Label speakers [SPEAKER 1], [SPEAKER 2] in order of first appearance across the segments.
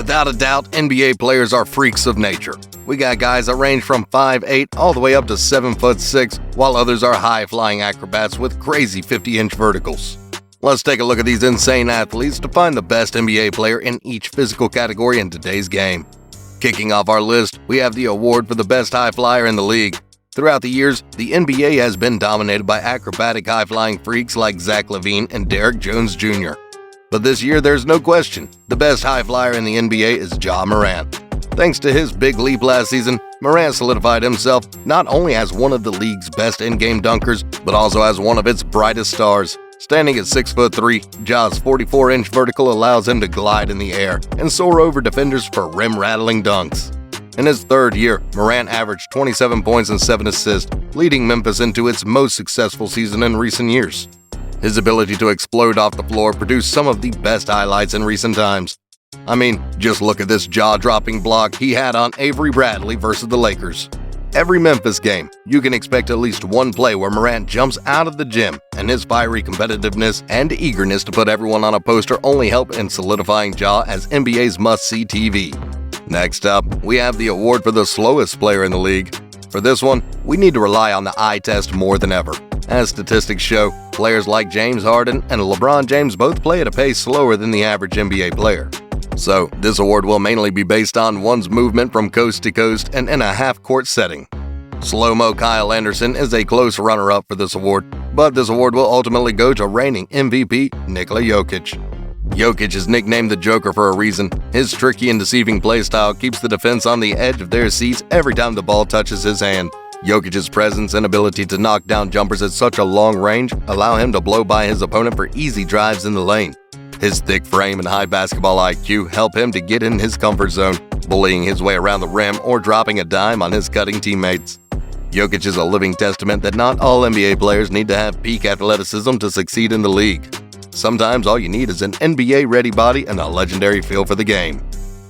[SPEAKER 1] Without a doubt, NBA players are freaks of nature. We got guys that range from 5'8" all the way up to 7'6", while others are high-flying acrobats with crazy 50-inch verticals. Let's take a look at these insane athletes to find the best NBA player in each physical category in today's game. Kicking off our list, we have the award for the best high flyer in the league. Throughout the years, the NBA has been dominated by acrobatic high-flying freaks like Zach LaVine and Derrick Jones Jr. But this year, there's no question, the best high flyer in the NBA is Ja Morant. Thanks to his big leap last season, Morant solidified himself not only as one of the league's best in-game dunkers, but also as one of its brightest stars. Standing at 6'3", Ja's 44-inch vertical allows him to glide in the air and soar over defenders for rim-rattling dunks. In his third year, Morant averaged 27 points and 7 assists, leading Memphis into its most successful season in recent years. His ability to explode off the floor produced some of the best highlights in recent times. I mean, just look at this jaw-dropping block he had on Avery Bradley versus the Lakers. Every Memphis game, you can expect at least one play where Morant jumps out of the gym, and his fiery competitiveness and eagerness to put everyone on a poster only help in solidifying Ja as NBA's must-see TV. Next up, we have the award for the slowest player in the league. For this one, we need to rely on the eye test more than ever. As statistics show, players like James Harden and LeBron James both play at a pace slower than the average NBA player. So, this award will mainly be based on one's movement from coast to coast and in a half-court setting. Slow-mo Kyle Anderson is a close runner-up for this award, but this award will ultimately go to reigning MVP Nikola Jokic. Jokic is nicknamed the Joker for a reason. His tricky and deceiving play style keeps the defense on the edge of their seats every time the ball touches his hand. Jokic's presence and ability to knock down jumpers at such a long range allow him to blow by his opponent for easy drives in the lane. His thick frame and high basketball IQ help him to get in his comfort zone, bullying his way around the rim or dropping a dime on his cutting teammates. Jokic is a living testament that not all NBA players need to have peak athleticism to succeed in the league. Sometimes all you need is an NBA-ready body and a legendary feel for the game.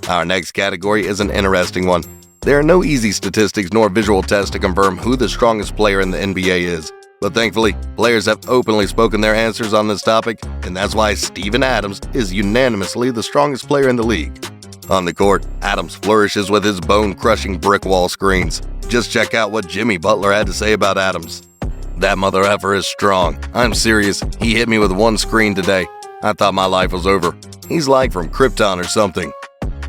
[SPEAKER 1] Our next category is an interesting one. There are no easy statistics nor visual tests to confirm who the strongest player in the NBA is. But thankfully, players have openly spoken their answers on this topic, and that's why Steven Adams is unanimously the strongest player in the league. On the court, Adams flourishes with his bone-crushing brick wall screens. Just check out what Jimmy Butler had to say about Adams. "That mother effer is strong. I'm serious. He hit me with one screen today. I thought my life was over. He's like from Krypton or something."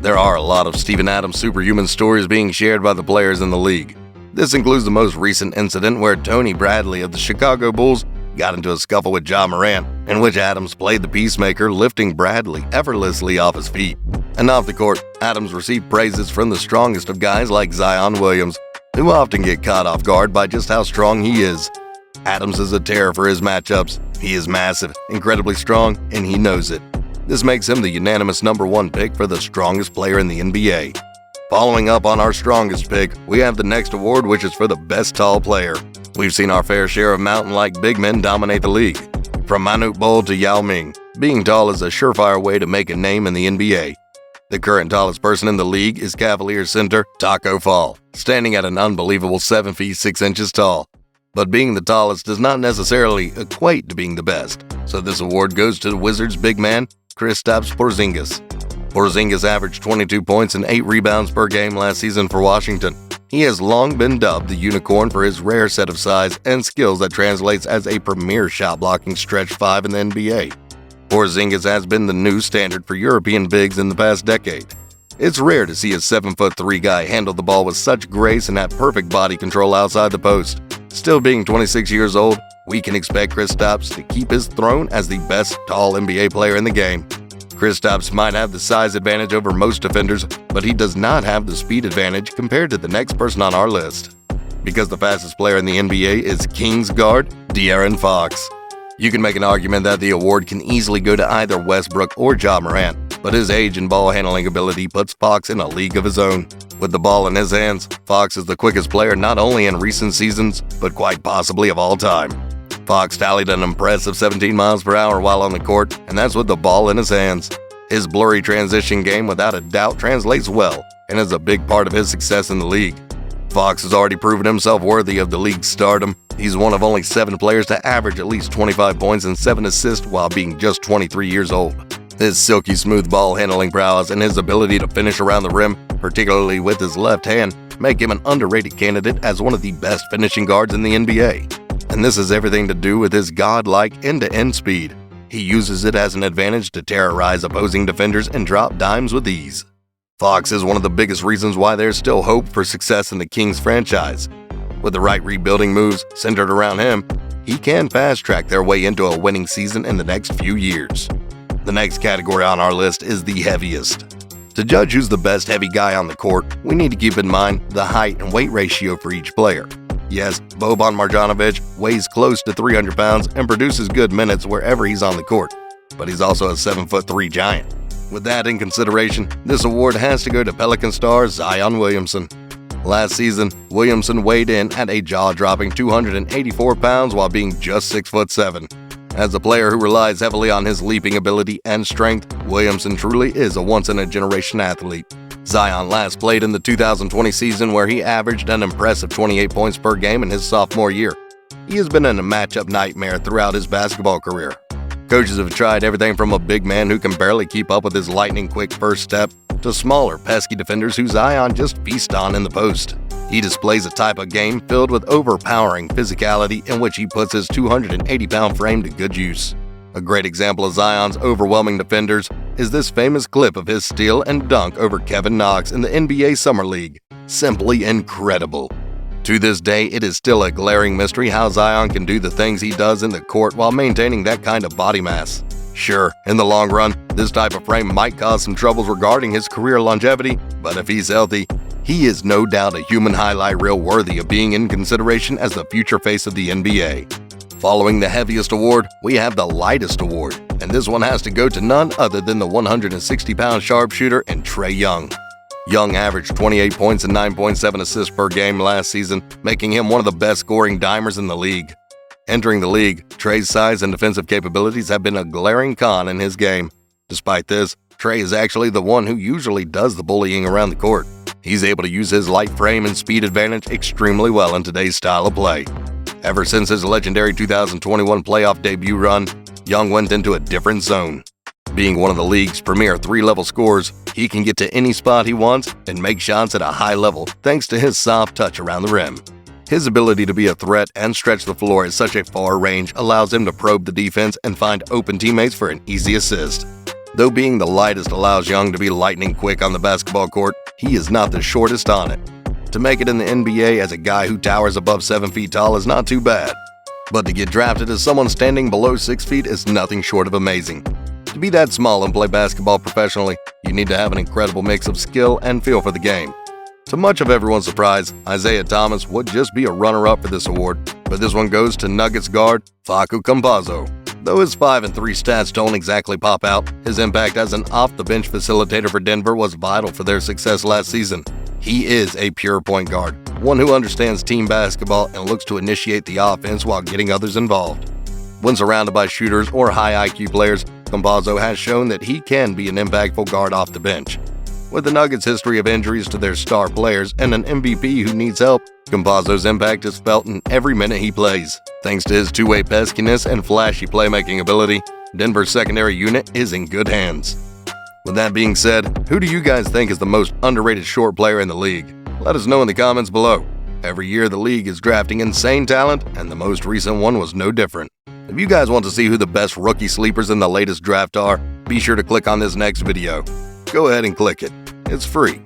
[SPEAKER 1] There are a lot of Steven Adams superhuman stories being shared by the players in the league. This includes the most recent incident where Tony Bradley of the Chicago Bulls got into a scuffle with Ja Morant, in which Adams played the peacemaker, lifting Bradley effortlessly off his feet. And off the court, Adams received praises from the strongest of guys like Zion Williams, who often get caught off guard by just how strong he is. Adams is a terror for his matchups. He is massive, incredibly strong, and he knows it. This makes him the unanimous #1 pick for the strongest player in the NBA. Following up on our strongest pick, we have the next award, which is for the best tall player. We've seen our fair share of mountain-like big men dominate the league. From Manute Bol to Yao Ming, being tall is a surefire way to make a name in the NBA. The current tallest person in the league is Cavaliers center Taco Fall, standing at an unbelievable 7 feet 6 inches tall. But being the tallest does not necessarily equate to being the best, so this award goes to the Wizards' big man, Kristaps Porzingis. Porzingis averaged 22 points and 8 rebounds per game last season for Washington. He has long been dubbed the unicorn for his rare set of size and skills that translates as a premier shot-blocking stretch 5 in the NBA. Porzingis has been the new standard for European bigs in the past decade. It's rare to see a 7'3" guy handle the ball with such grace and have perfect body control outside the post. Still being 26 years old, we can expect Kristaps to keep his throne as the best tall NBA player in the game. Kristaps might have the size advantage over most defenders, but he does not have the speed advantage compared to the next person on our list. Because the fastest player in the NBA is Kings guard De'Aaron Fox. You can make an argument that the award can easily go to either Westbrook or Ja Morant, but his age and ball handling ability puts Fox in a league of his own. With the ball in his hands, Fox is the quickest player not only in recent seasons, but quite possibly of all time. Fox tallied an impressive 17 miles per hour while on the court, and that's with the ball in his hands. His blurry transition game without a doubt translates well, and is a big part of his success in the league. Fox has already proven himself worthy of the league's stardom. He's one of only 7 players to average at least 25 points and 7 assists while being just 23 years old. His silky smooth ball handling prowess and his ability to finish around the rim, particularly with his left hand, make him an underrated candidate as one of the best finishing guards in the NBA. And this has everything to do with his godlike end-to-end speed. He uses it as an advantage to terrorize opposing defenders and drop dimes with ease. Fox is one of the biggest reasons why there's still hope for success in the Kings franchise. With the right rebuilding moves centered around him, he can fast-track their way into a winning season in the next few years. The next category on our list is the heaviest. To judge who's the best heavy guy on the court, we need to keep in mind the height and weight ratio for each player. Yes, Boban Marjanovic weighs close to 300 pounds and produces good minutes wherever he's on the court, but he's also a 7'3" giant. With that in consideration, this award has to go to Pelican star Zion Williamson. Last season, Williamson weighed in at a jaw-dropping 284 pounds while being just 6'7". As a player who relies heavily on his leaping ability and strength, Williamson truly is a once-in-a-generation athlete. Zion last played in the 2020 season where he averaged an impressive 28 points per game in his sophomore year. He has been in a matchup nightmare throughout his basketball career. Coaches have tried everything from a big man who can barely keep up with his lightning-quick first step to smaller, pesky defenders who Zion just feasts on in the post. He displays a type of game filled with overpowering physicality in which he puts his 280-pound frame to good use. A great example of Zion's overwhelming defenders is this famous clip of his steal and dunk over Kevin Knox in the NBA Summer League. Simply incredible. To this day, it is still a glaring mystery how Zion can do the things he does in the court while maintaining that kind of body mass. Sure, in the long run, this type of frame might cause some troubles regarding his career longevity, but if he's healthy, he is no doubt a human highlight reel worthy of being in consideration as the future face of the NBA. Following the heaviest award, we have the lightest award, and this one has to go to none other than the 160-pound sharpshooter in Trae Young. Young averaged 28 points and 9.7 assists per game last season, making him one of the best scoring dimers in the league. Entering the league, Trae's size and defensive capabilities have been a glaring con in his game. Despite this, Trae is actually the one who usually does the bullying around the court. He's able to use his light frame and speed advantage extremely well in today's style of play. Ever since his legendary 2021 playoff debut run, Young went into a different zone. Being one of the league's premier three-level scorers, he can get to any spot he wants and make shots at a high level thanks to his soft touch around the rim. His ability to be a threat and stretch the floor at such a far range allows him to probe the defense and find open teammates for an easy assist. Though being the lightest allows Young to be lightning quick on the basketball court, he is not the shortest on it. To make it in the NBA as a guy who towers above 7 feet tall is not too bad. But to get drafted as someone standing below 6 feet is nothing short of amazing. To be that small and play basketball professionally, you need to have an incredible mix of skill and feel for the game. To much of everyone's surprise, Isaiah Thomas would just be a runner-up for this award, but this one goes to Nuggets guard Facu Campazzo. Though his 5-3 stats don't exactly pop out, his impact as an off-the-bench facilitator for Denver was vital for their success last season. He is a pure point guard, one who understands team basketball and looks to initiate the offense while getting others involved. When surrounded by shooters or high IQ players, Campazzo has shown that he can be an impactful guard off the bench. With the Nuggets' history of injuries to their star players and an MVP who needs help, Campazzo's impact is felt in every minute he plays. Thanks to his two-way peskiness and flashy playmaking ability, Denver's secondary unit is in good hands. With that being said, who do you guys think is the most underrated short player in the league? Let us know in the comments below. Every year the league is drafting insane talent, and the most recent one was no different. If you guys want to see who the best rookie sleepers in the latest draft are, be sure to click on this next video. Go ahead and click it. It's free.